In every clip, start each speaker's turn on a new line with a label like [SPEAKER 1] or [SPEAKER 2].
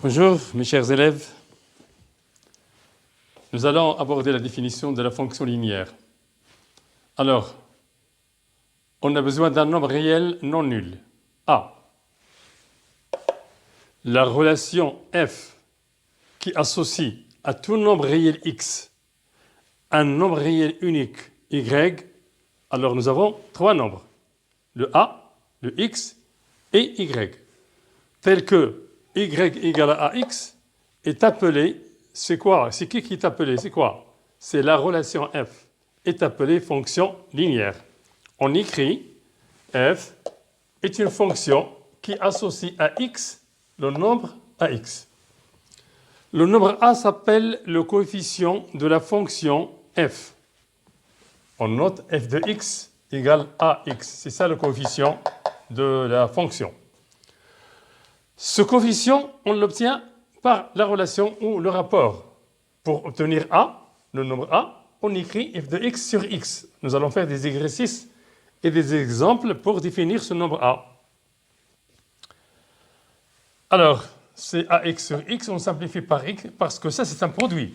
[SPEAKER 1] Bonjour mes chers élèves, nous allons aborder la définition de la fonction linéaire. Alors, on a besoin d'un nombre réel non nul, A. La relation f qui associe à tout nombre réel x un nombre réel unique y, alors nous avons trois nombres, le a, le x et y, tel que y égale à ax est appelé, c'est quoi? C'est qui est appelé? C'est quoi? C'est la relation f est appelée fonction linéaire. On écrit f est une fonction qui associe à x le nombre ax. Le nombre a s'appelle le coefficient de la fonction f. On note f de x égale ax. C'est ça le coefficient de la fonction. Ce coefficient, on l'obtient par la relation ou le rapport. Pour obtenir a, le nombre a, on écrit f de x sur x. Nous allons faire des exercices et des exemples pour définir ce nombre a. Alors, c'est ax sur x, on simplifie par x parce que ça, c'est un produit.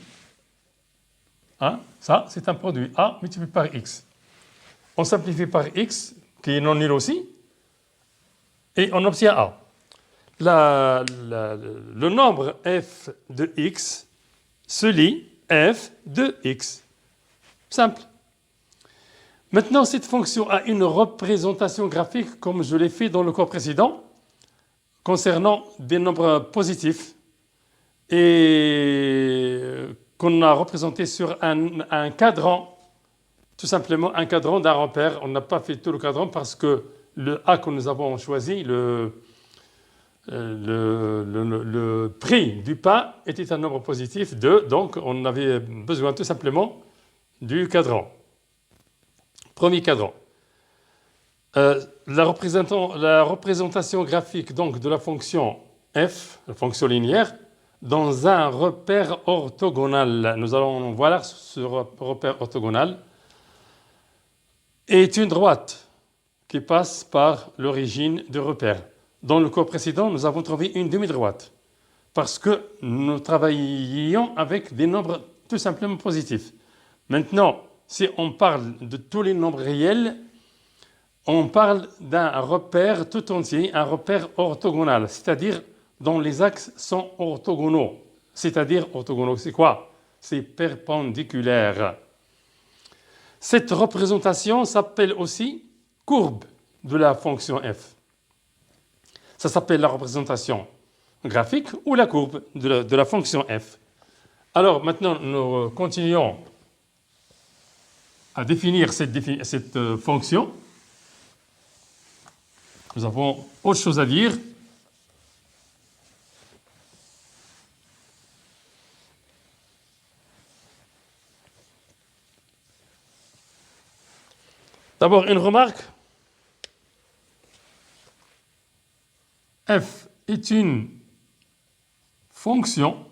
[SPEAKER 1] Hein? Ça, c'est un produit. A multiplié par x. On simplifie par x, qui est non nul aussi, et on obtient a. Le nombre f de x se lit f de x. Simple. Maintenant, cette fonction a une représentation graphique, comme je l'ai fait dans le cours précédent, concernant des nombres positifs et qu'on a représenté sur un cadran, tout simplement un cadran d'un repère. On n'a pas fait tout le cadran parce que le A que nous avons choisi, le prix du pain était un nombre positif 2, donc on avait besoin tout simplement du cadran. Premier cadran. La représentation graphique donc de la fonction f, la fonction linéaire, dans un repère orthogonal. Nous allons voir ce repère orthogonal est une droite qui passe par l'origine du repère. Dans le cours précédent, nous avons trouvé une demi-droite parce que nous travaillions avec des nombres tout simplement positifs. Maintenant, si on parle de tous les nombres réels, on parle d'un repère tout entier, un repère orthogonal, c'est-à-dire dont les axes sont orthogonaux. C'est-à-dire orthogonaux, c'est quoi? C'est perpendiculaire. Cette représentation s'appelle aussi courbe de la fonction f. Ça s'appelle la représentation graphique ou la courbe de la fonction f. Alors maintenant, nous continuons à définir cette fonction. Nous avons autre chose à dire. D'abord, une remarque. F est une fonction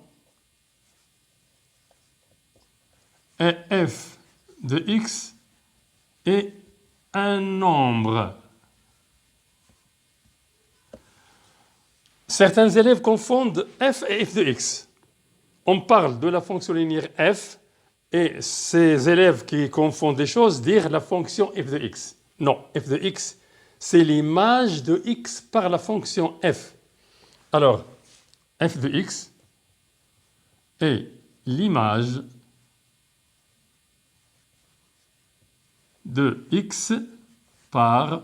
[SPEAKER 1] et f de x est un nombre. Certains élèves confondent f et f de x. On parle de la fonction linéaire f et ces élèves qui confondent des choses disent la fonction f de x. Non, f de x, c'est l'image de x par la fonction f. Alors, f de x est l'image de x par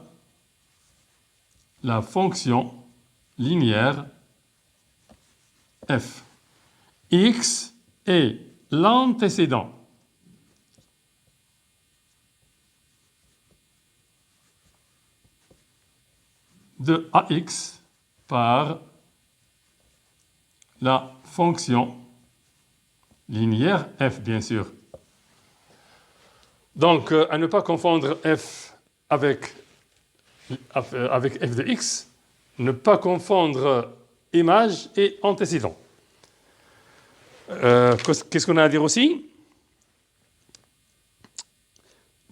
[SPEAKER 1] la fonction linéaire f. X est l'antécédent de ax par la fonction linéaire f, bien sûr. Donc, à ne pas confondre f avec f de x, ne pas confondre image et antécédent. Qu'est-ce qu'on a à dire aussi?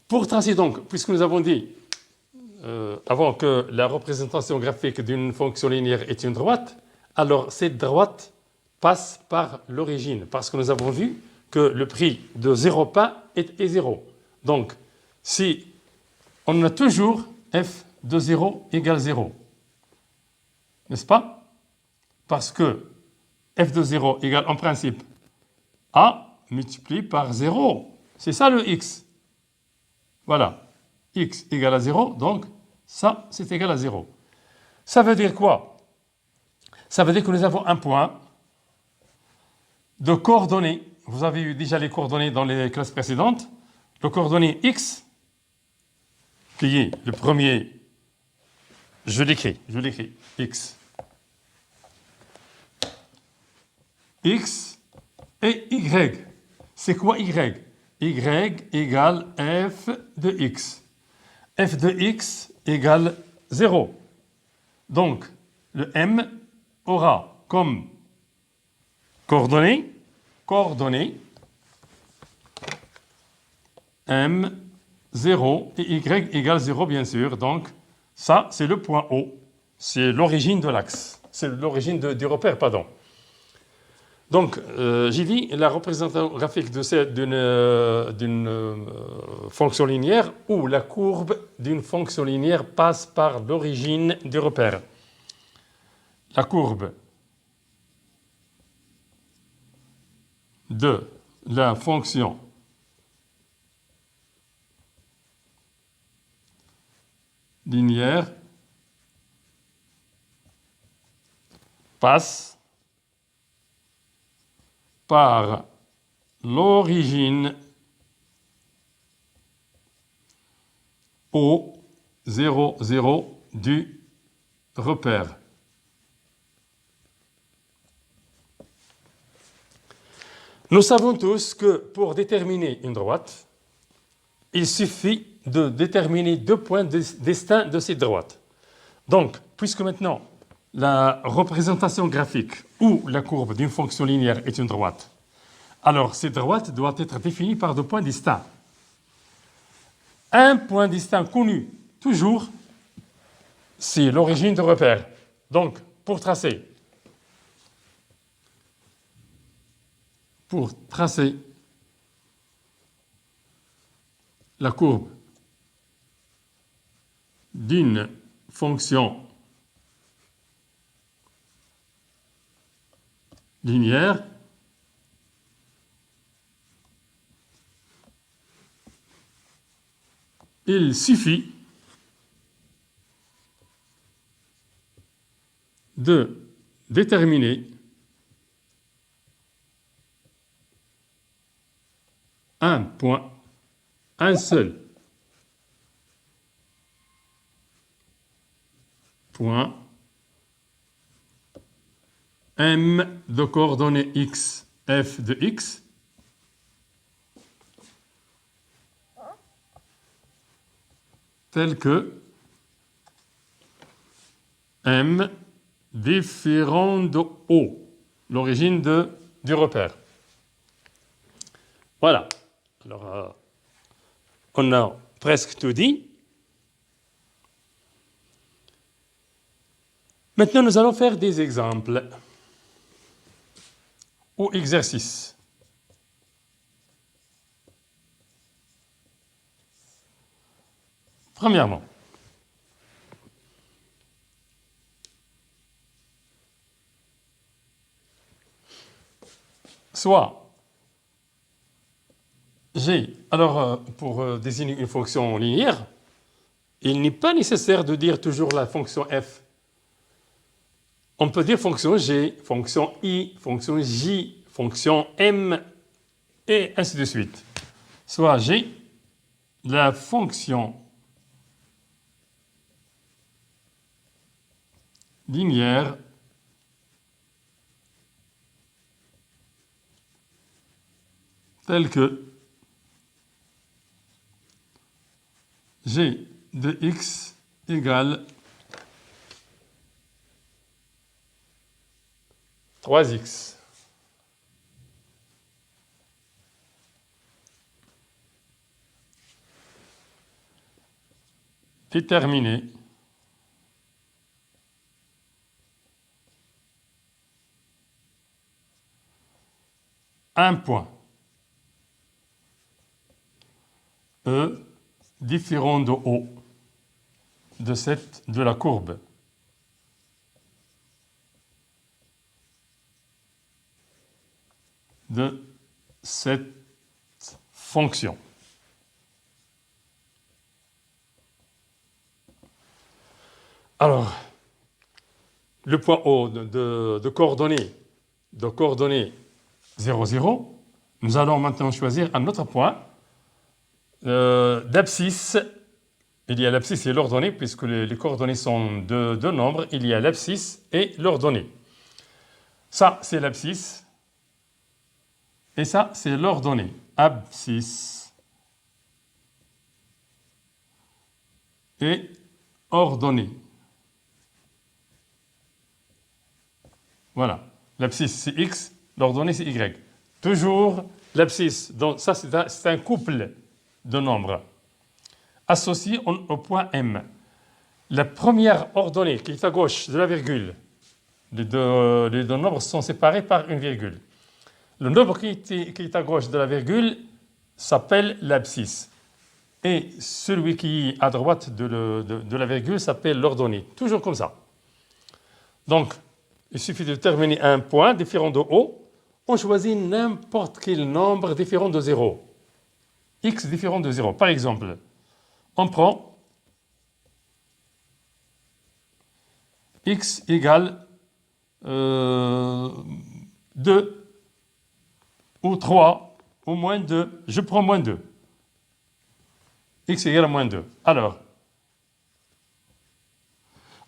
[SPEAKER 1] Pour tracer donc, puisque nous avons dit avant que la représentation graphique d'une fonction linéaire est une droite, alors cette droite passe par l'origine, parce que nous avons vu que le prix de 0 pain est 0. Donc, si on a toujours f de 0 égale 0, n'est-ce pas? Parce que f de 0 égale en principe a multiplié par 0. C'est ça le x. Voilà. X égale à 0, donc ça, c'est égal à 0. Ça veut dire quoi? Ça veut dire que nous avons un point de coordonnées. Vous avez eu déjà les coordonnées dans les classes précédentes. Le coordonnée x, qui est le premier, je l'écris, x. X et y. C'est quoi y? Y égale f de x. F de x égale 0. Donc, le m aura comme coordonnée m 0 et y égale 0, bien sûr. Donc, ça, c'est le point O. C'est l'origine de l'axe. C'est l'origine du repère, pardon. Donc, j'ai dit la représentation graphique d'une fonction linéaire où la courbe d'une fonction linéaire passe par l'origine du repère. La courbe de la fonction linéaire passe par l'origine au 0, 0 du repère. Nous savons tous que pour déterminer une droite, il suffit de déterminer 2 points distincts de cette droite. Donc, puisque maintenant la représentation graphique ou la courbe d'une fonction linéaire est une droite, alors cette droite doit être définie par 2 points distincts. Un point distinct connu, toujours, c'est l'origine du repère. Donc, pour tracer la courbe d'une fonction linéaire, il suffit de déterminer un point, un seul point M de coordonnées x, f de x, tel que M différent de O, l'origine du repère. Voilà. Alors, on a presque tout dit. Maintenant, nous allons faire des exemples ou exercices. Premièrement, soit G, alors pour désigner une fonction linéaire, il n'est pas nécessaire de dire toujours la fonction f. On peut dire fonction G, fonction I, fonction J, fonction M, et ainsi de suite. Soit G, la fonction linéaire telle que G de x égale 3x. Déterminer un point. E différent de O de la courbe. De cette fonction. Alors, le point O de coordonnées 0, 0, nous allons maintenant choisir un autre point d'abscisse. Il y a l'abscisse et l'ordonnée, puisque les coordonnées sont deux nombres. Il y a l'abscisse et l'ordonnée. Ça, c'est l'abscisse. Et ça, c'est l'ordonnée. Abscisse et ordonnée. Voilà. L'abscisse, c'est X, l'ordonnée, c'est Y. Toujours l'abscisse. Donc, ça, c'est un couple de nombres associés au point M. La première ordonnée qui est à gauche de la virgule, les deux nombres sont séparés par une virgule. Le nombre qui est à gauche de la virgule s'appelle l'abscisse. Et celui qui est à droite de la virgule s'appelle l'ordonnée. Toujours comme ça. Donc, il suffit de terminer un point différent de O. On choisit n'importe quel nombre différent de 0. X différent de 0. Par exemple, on prend X égale 2 ou 3 ou moins 2. Je prends moins 2. X égale à moins 2. Alors,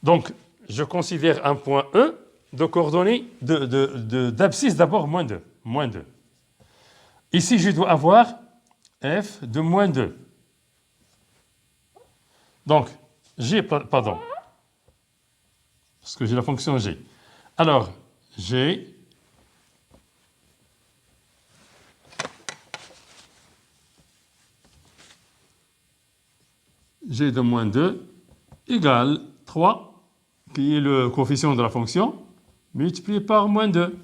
[SPEAKER 1] donc, je considère un point E de coordonnées d'abscisse d'abord moins 2. Moins 2. Ici, je dois avoir f de moins 2. Donc, g, pardon, parce que j'ai la fonction g. Alors, g de moins 2 égale 3, qui est le coefficient de la fonction, multiplié par moins 2,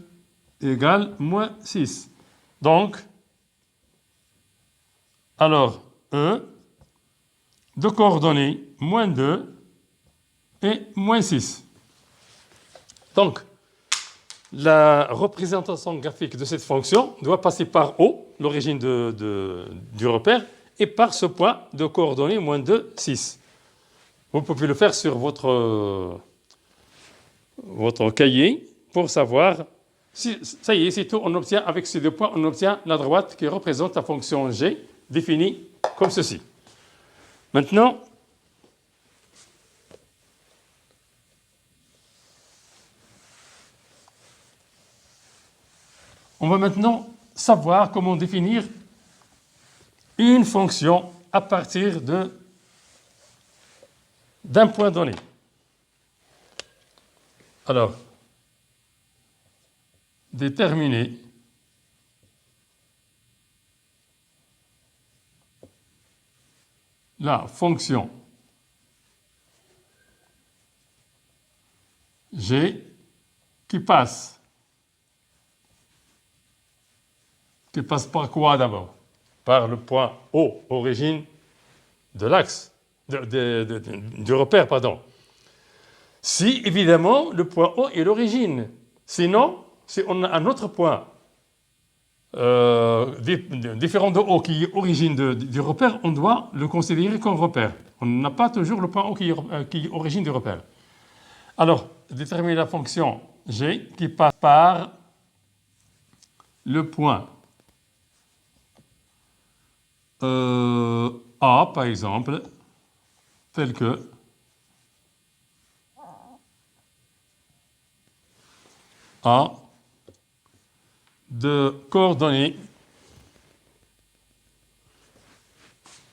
[SPEAKER 1] égale moins 6. Donc, alors, E de coordonnées moins 2 et moins 6. Donc, la représentation graphique de cette fonction doit passer par O, l'origine du repère, et par ce point de coordonnées moins 2, 6. Vous pouvez le faire sur votre cahier pour savoir. Si, ça y est, c'est tout. On obtient, avec ces deux points, on obtient la droite qui représente la fonction g définie comme ceci. Maintenant, on va maintenant savoir comment définir une fonction à partir d'un point donné. Alors, déterminer la fonction g qui passe par quoi d'abord? Par le point O, origine de l'axe, du repère, pardon. Si, évidemment, le point O est l'origine. Sinon, si on a un autre point différent de O qui est origine du repère, on doit le considérer comme repère. On n'a pas toujours le point O qui est origine du repère. Alors, déterminer la fonction g qui passe par le point A, par exemple, tel que A de coordonnées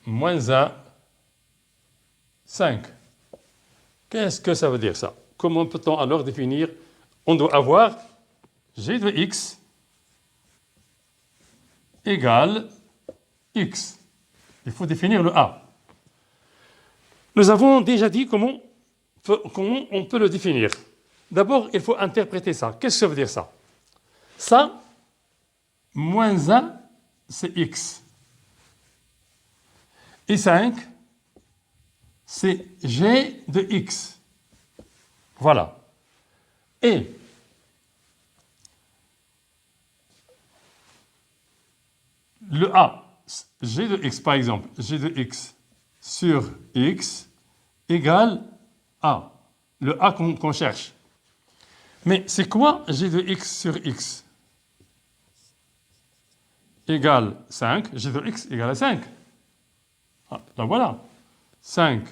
[SPEAKER 1] moins 1, 5. Qu'est-ce que ça veut dire ça? Comment peut-on alors définir? On doit avoir g de x égale x. Il faut définir le A. Nous avons déjà dit comment on peut le définir. D'abord, il faut interpréter ça. Qu'est-ce que ça veut dire ça? Ça, moins 1, c'est x. Et 5, c'est g de x. Voilà. Et le a, g de x par exemple, g de x sur x égale a, le a qu'on cherche. Mais c'est quoi g de x sur x? Égale 5, g de x égale à 5. Ah, là voilà. 5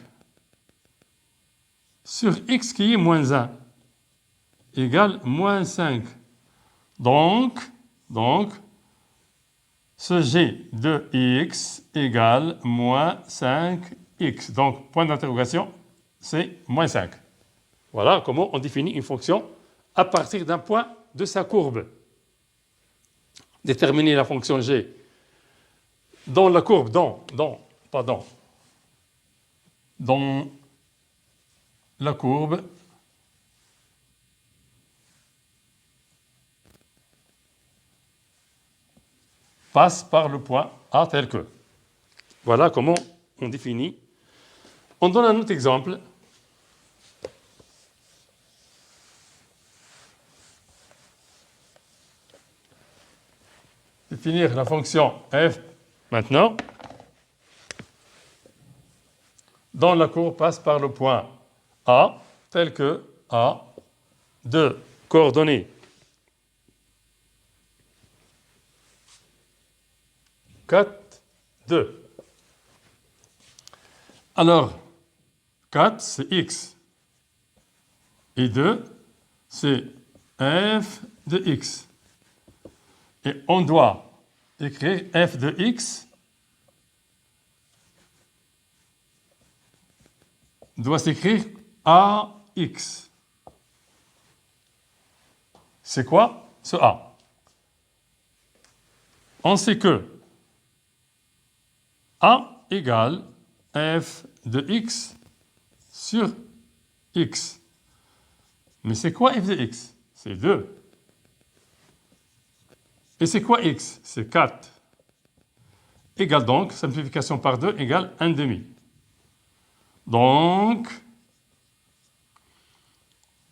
[SPEAKER 1] sur x qui est moins 1 égale moins 5. Donc, ce g de x égale moins 5x. Donc, point d'interrogation, c'est moins 5. Voilà comment on définit une fonction à partir d'un point de sa courbe. Déterminer la fonction g dans la courbe, dans la courbe passe par le point A tel que. Voilà comment on définit. On donne un autre exemple. Définir la fonction f maintenant. Dans la courbe passe par le point A tel que A de coordonnées 4, 2. Alors, 4, c'est x. Et 2, c'est f de x. Et on doit écrire f de x doit s'écrire ax. C'est quoi ce a? On sait que a égale f de x sur x. Mais c'est quoi f de x? C'est 2. Et c'est quoi x? C'est 4. Égale donc, simplification par 2 égale 1 demi. Donc,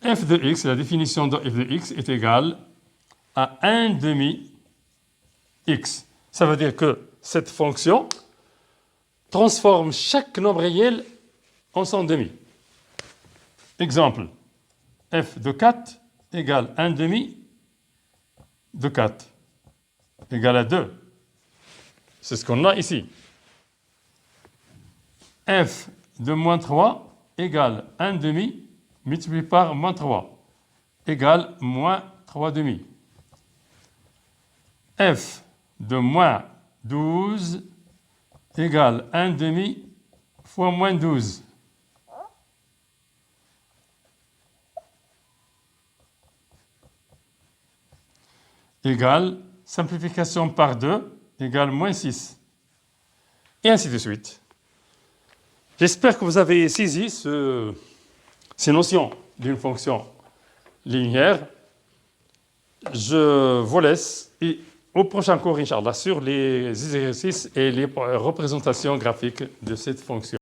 [SPEAKER 1] f de x, la définition de f de x est égale à 1 demi x. Ça veut dire que cette fonction transforme chaque nombre réel en son demi. Exemple, f de 4 égale 1 demi de 4 égale à 2. C'est ce qu'on a ici. F de moins 3 égale 1 demi multiplié par moins 3 égale moins 3 demi. F de moins 12 égale 1 demi fois moins 12. Égale, simplification par 2 égale moins 6. Et ainsi de suite. J'espère que vous avez saisi ces notions d'une fonction linéaire. Je vous laisse et au prochain cours, Inch'Allah, sur les exercices et les représentations graphiques de cette fonction.